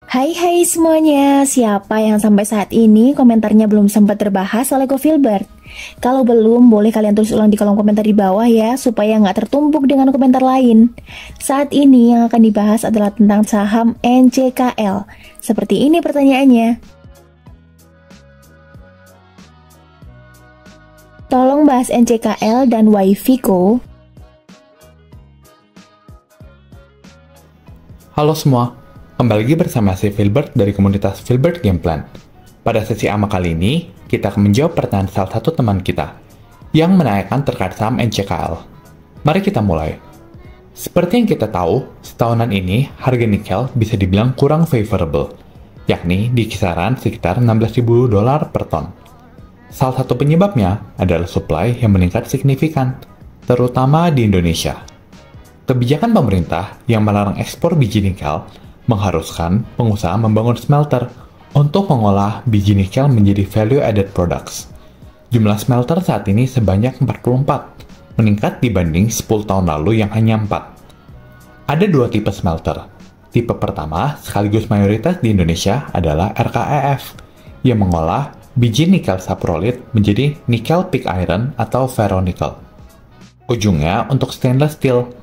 Hai semuanya, siapa yang sampai saat ini komentarnya belum sempat terbahas oleh Ko Filbert? Kalau belum, boleh kalian tulis ulang di kolom komentar di bawah ya, supaya nggak tertumpuk dengan komentar lain. Saat ini yang akan dibahas adalah tentang saham NCKL. Seperti ini pertanyaannya. Tolong bahas NCKL dan Wifico. Halo semua, kembali lagi bersama saya Filbert dari komunitas Filbert Game Plan. Pada sesi AMA kali ini, kita akan menjawab pertanyaan salah satu teman kita yang menanyakan terkait saham NCKL. Mari kita mulai. Seperti yang kita tahu, setahunan ini harga nikel bisa dibilang kurang favorable, yakni di kisaran sekitar $16.000 per ton. Salah satu penyebabnya adalah supply yang meningkat signifikan, terutama di Indonesia. Kebijakan pemerintah yang melarang ekspor biji nikel mengharuskan pengusaha membangun smelter untuk mengolah biji nikel menjadi value-added products. Jumlah smelter saat ini sebanyak 44, meningkat dibanding 10 tahun lalu yang hanya 4. Ada dua tipe smelter. Tipe pertama, sekaligus mayoritas di Indonesia, adalah RKEF, yang mengolah biji nikel saprolite menjadi nikel pig iron atau ferronickel. Ujungnya untuk stainless steel.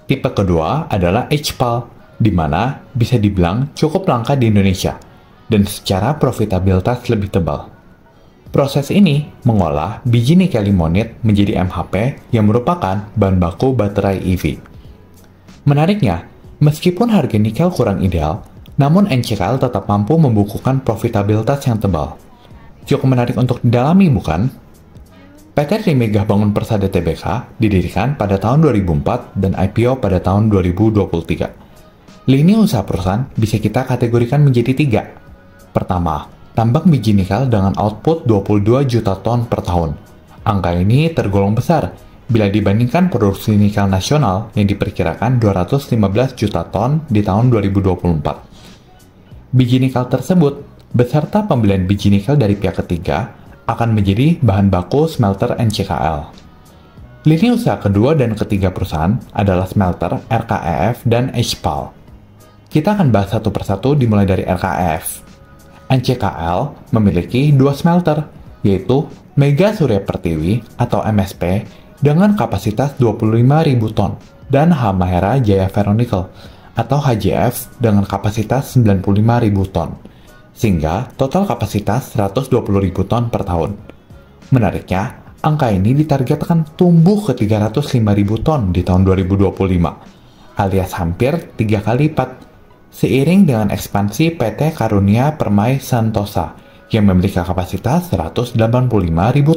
Tipe kedua adalah HPAL, di mana bisa dibilang cukup langka di Indonesia dan secara profitabilitas lebih tebal. Proses ini mengolah biji nikel limonit menjadi MHP yang merupakan bahan baku baterai EV. Menariknya, meskipun harga nikel kurang ideal, namun NCKL tetap mampu membukukan profitabilitas yang tebal. Cukup menarik untuk didalami, bukan? PT Trimegah Bangun Persada Tbk didirikan pada tahun 2004 dan IPO pada tahun 2023. Lini usaha perusahaan bisa kita kategorikan menjadi 3. Pertama, tambang biji nikel dengan output 22 juta ton per tahun. Angka ini tergolong besar bila dibandingkan produksi nikel nasional yang diperkirakan 215 juta ton di tahun 2024. Biji nikel tersebut beserta pembelian biji nikel dari pihak ketiga akan menjadi bahan baku smelter NCKL. Lini usaha kedua dan ketiga perusahaan adalah smelter, RKEF, dan HPAL. Kita akan bahas satu persatu dimulai dari RKEF. NCKL memiliki dua smelter, yaitu Mega Surya Pertiwi atau MSP dengan kapasitas 25.000 ton dan Halmahera Jaya Ferronickel atau HJF dengan kapasitas 95.000 ton, sehingga total kapasitas 120.000 ton per tahun. Menariknya, angka ini ditargetkan tumbuh ke 305.000 ton di tahun 2025, alias hampir 3 kali lipat, seiring dengan ekspansi PT Karunia Permai Santosa yang memiliki kapasitas 185.000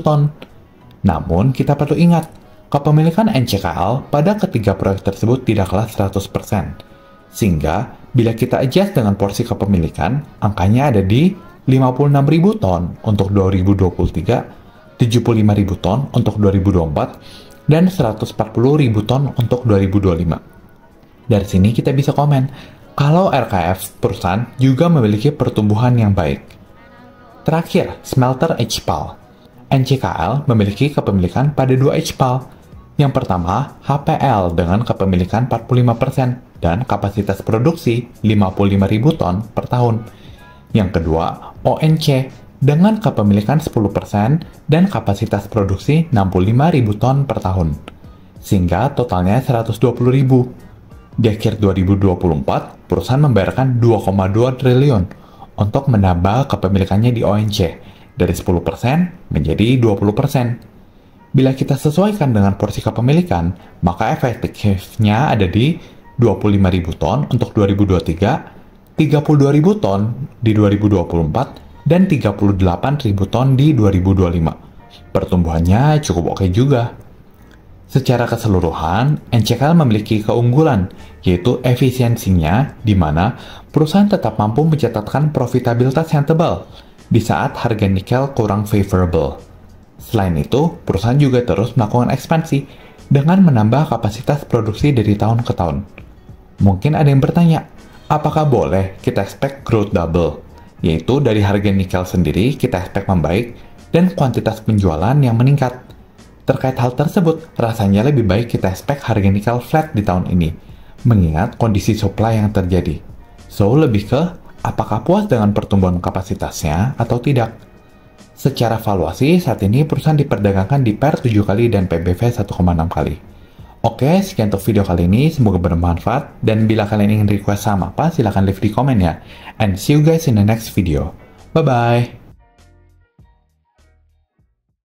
ton. Namun, kita perlu ingat, kepemilikan NCKL pada ketiga proyek tersebut tidaklah 100%, sehingga bila kita adjust dengan porsi kepemilikan, angkanya ada di 56.000 ton untuk 2023, 75.000 ton untuk 2024, dan 140.000 ton untuk 2025. Dari sini kita bisa komen, kalau RKF perusahaan juga memiliki pertumbuhan yang baik. Terakhir, smelter HPAL. NCKL memiliki kepemilikan pada dua HPAL. Yang pertama, HPL dengan kepemilikan 45% dan kapasitas produksi 55.000 ton per tahun. Yang kedua, ONC dengan kepemilikan 10% dan kapasitas produksi 65.000 ton per tahun. Sehingga totalnya 120.000. Di akhir 2024, perusahaan membayarkan 2,2 triliun untuk menambah kepemilikannya di ONC dari 10% menjadi 20%. Bila kita sesuaikan dengan porsi kepemilikan, maka efektifnya ada di 25.000 ton untuk 2023, 32.000 ton di 2024, dan 38.000 ton di 2025. Pertumbuhannya cukup oke juga. Secara keseluruhan, NCKL memiliki keunggulan, yaitu efisiensinya, di mana perusahaan tetap mampu mencatatkan profitabilitas yang tebal di saat harga nikel kurang favorable. Selain itu, perusahaan juga terus melakukan ekspansi dengan menambah kapasitas produksi dari tahun ke tahun. Mungkin ada yang bertanya, apakah boleh kita expect growth double? Yaitu dari harga nikel sendiri kita expect membaik dan kuantitas penjualan yang meningkat. Terkait hal tersebut, rasanya lebih baik kita expect harga nikel flat di tahun ini, mengingat kondisi supply yang terjadi. So, lebih ke apakah puas dengan pertumbuhan kapasitasnya atau tidak. Secara valuasi, saat ini perusahaan diperdagangkan di PER 7 kali dan PBV 1,6 kali. Oke, sekian untuk video kali ini, semoga bermanfaat, dan bila kalian ingin request saham apa, silahkan leave di komen ya. And see you guys in the next video. Bye-bye!